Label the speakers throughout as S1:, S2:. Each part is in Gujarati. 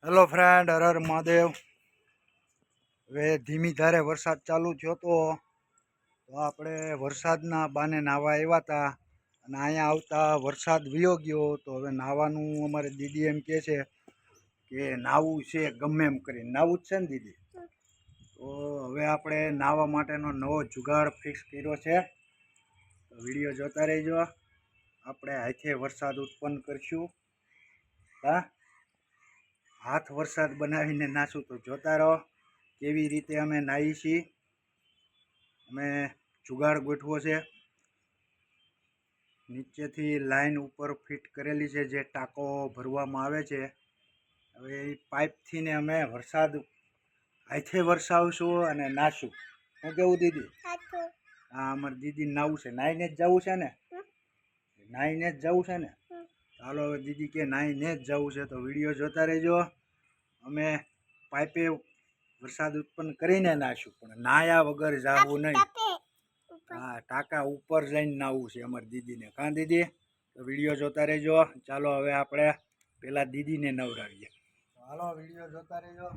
S1: હેલો ફ્રેન્ડ, હર હર મહાદેવ। હવે ધીમી ધારે વરસાદ ચાલુ થયો તો આપણે વરસાદના બાને નાહવા આવ્યા હતા અને અહીંયા આવતા વરસાદ વયો ગયો તો હવે નાહવાનું અમારે દીદી એમ કહે છે કે નાહવું છે ગમે એમ કરીને નાહવું જ છે ને દીદી। તો હવે આપણે નાહવા માટેનો નવો જુગાડ ફિક્સ કર્યો છે, તો વિડીયો જોતા રહેજો। આપણે હાથે વરસાદ ઉત્પન્ન કરશું। હા, હાથ વરસાદ બનાવીને નાશું તો જોતા રહો કેવી રીતે અમે નાહી છીએ। અમે જુગાડ ગોઠવો છે, નીચેથી લાઈન ઉપર ફિટ કરેલી છે જે ટાંકો ભરવામાં આવે છે। હવે એ પાઇપથી ને અમે વરસાદ હાથે વરસાવશું અને નાશું। શું કેવું દીદી? હા, અમારે દીદી નાવું છે, નાહીને જ જવું છે ને? નાહીને જ જવું છે ને? ચાલો હવે દીદી કે નાહીને જ જવું છે તો વિડીયો જોતા રહેજો। અમે પાઇપે વરસાદ ઉત્પન્ન કરીને નાશું, પણ નાયા વગર જાવું નહીં। હા, ટાંકા ઉપર જઈને નાવું છે અમારી દીદીને, કાં દીદી? તો વિડીયો જોતા રહેજો। ચાલો હવે આપણે પેલા દીદીને નવડાવીએ, હાલો વિડીયો જોતા રહેજો।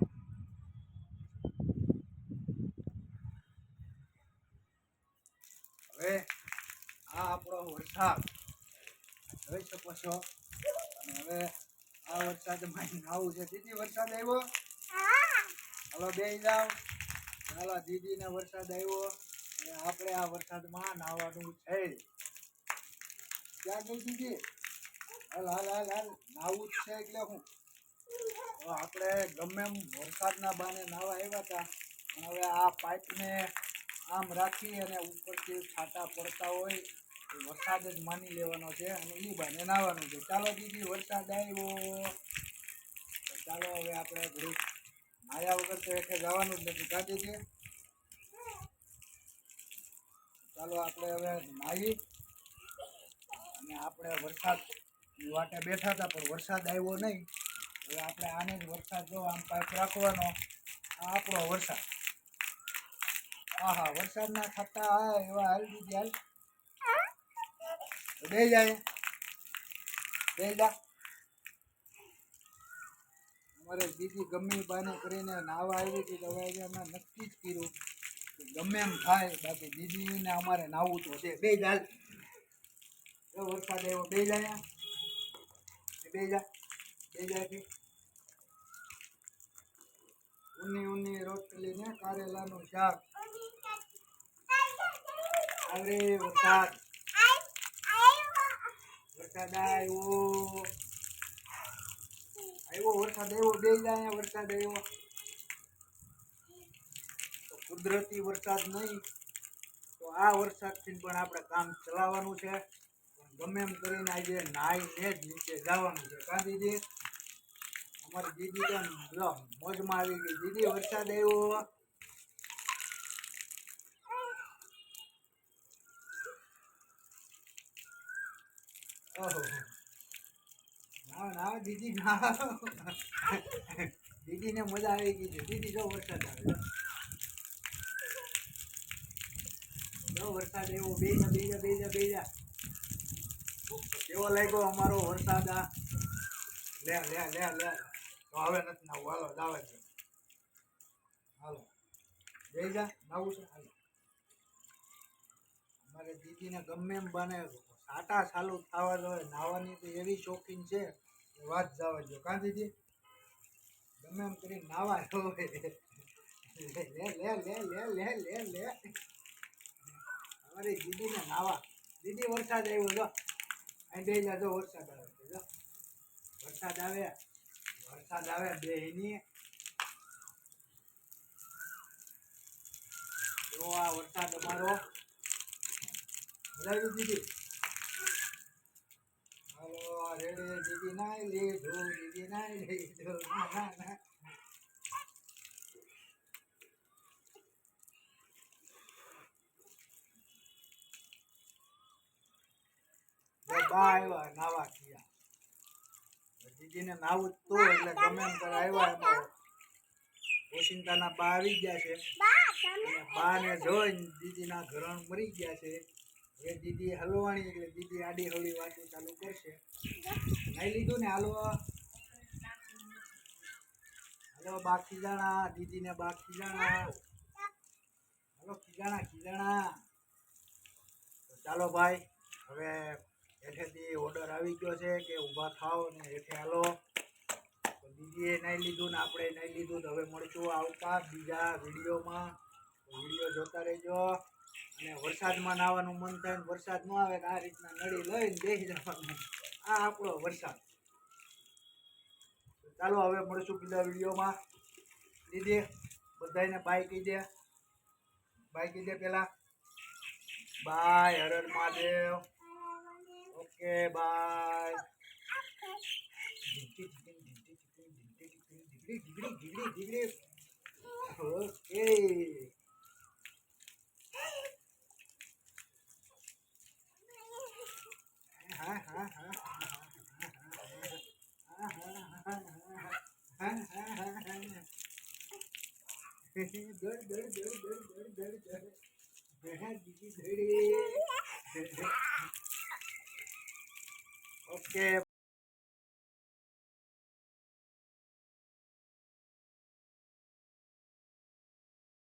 S1: હવે આ આપણો વરસાદ જોઈ શકો છો, અને હવે આ વરસાદમાં નાવું છે। દીદી વરસાદ આવ્યો? હાલો બેસી જાવ। ચાલો દીદીને વરસાદ આવ્યો અને આપણે આ વરસાદમાં નાહવાનું છે। ક્યાં ગઈ દીદી? હાલ હાલ હાલ હાલ, નાવું જ છે એટલે હું તો આપણે ગમે એમ વરસાદના બાને નાહવા આવ્યા હતા, પણ હવે આ પાઇપને આમ રાખી અને ઉપરથી છાંટા પડતા હોય તો વરસાદ જ માની લેવાનો છે અને એ બાને નાહવાનું છે। ચાલો દીદી વરસાદ આવ્યો, તો ચાલો હવે આપણે ઘડીક નાહ્યા વગર તો એકે જવાનું જ નથી, કાઢી દીધી। ચાલો આપણે હવે નાહી અને આપણે વરસાદ વાટે બેઠા હતા પણ વરસાદ આવ્યો નહીં। હવે આપણે આને જ વરસાદ જો આમ પાઇપ રાખવાનો, આ આપણો વરસાદ। હા, વરસાદના ખાતા હા એવા હાલ દીધી હાલ, બે જાય બે જા। અમારે દીદી ગમે બાને કરીને નાહવા આવી હતી તો હવે અમે નક્કી જ કર્યું કે ગમે એમ થાય બાકી દીદીને અમારે નાહવું તો છે। બે જાલ વરસાદ આવ્યો, બે જાય બે જા બે જાય। ઊની ઊની રોટલી ને કારેલાનું શાક। અરે વરસાદ વરસાદ આવ્યો આવ્યો વરસાદ આવ્યો, બે જાય વરસાદ આવ્યો તો કુદરતી વરસાદ નહીં તો આ વરસાદથી પણ આપણે કામ ચલાવવાનું છે। ગમે એમ કરીને આજે નાહીને જ નીચે જવાનું છે, કાં દીદી? અમારી દીદી તો મોજમાં આવી ગઈ। દીદી વરસાદ આવ્યો, ઓહો ના ના દીદી ના દીદીને મજા આવી ગઈ છે। દીદી જો વરસાદ આવે, જો વરસાદ આવ્યો, બેજા બેજા બેજા બેજા। કેવો લાગ્યો અમારો વરસાદ? આ લે લે લે લે, તો હવે નથી નાવું, હાલો દાવા છે, હાલો બેજા નાવું છે। હાલો અમારે દીદીને ગમે એમ બને સાટા ચાલુ થવા જોઈએ, નાહવાની તો એવી શોખીન છે વાત જવા દો, કાં દીદી? ગમે એમ કરી નાવા લે લે લે લે લે લે લે લે અમારી દીદીને નાવા। દીદી વરસાદ આવ્યો, જો અહીં બે જાજો વરસાદ આવે છે, જો વરસાદ આવે વરસાદ આવે બે એની જો આ વરસાદ અમારો બોલાવી દીદી। હાલો રેડે દીદી નાઈ લીધું, દીદી નાઈ લીધું, ના ના ના બા આવ્યા નાવા થયા। દીદીને નાવું જ તું એટલે ગમે એમ કરે આવ્યા એમાં ઓશિંતાના બા આવી ગયા છે અને બાને જોઈને દીદીના ઘરણ મરી ગયા છે। હવે દીદી હલવાણી એટલે દીદી આડી હળી વાતો ચાલુ કરશે। નાઈ લીધું ને? હાલો ચલો બા ખીજાણા, દીદીને બા ખીજાણા. હાલો ખીજાણા. તો ચાલો ભાઈ, હવે હેઠેથી ઓર્ડર આવી ગયો છે કે ઊભા થાવ ને હેઠે હાલો. તો દીદીએ નહીં લીધું ને આપણે નહીં લીધું, તો હવે મળશું આવતા બીજા વિડીયોમાં. વિડીયો જોતા રહેજો. અને વરસાદમાં નાહવાનું મન થાય ને વરસાદ ન આવે તો આ રીતના નળી લઈને બેસી જવાનું. આ આપણો વરસાદ. તો ચાલો હવે મળશું બીજા વિડીયોમાં. દીદી બધાને બાય કહી દે. બાય કહી દે પેલા. Bye. Har Har Mahadev. Okay bye. Okay. હા હા હા ઓકે.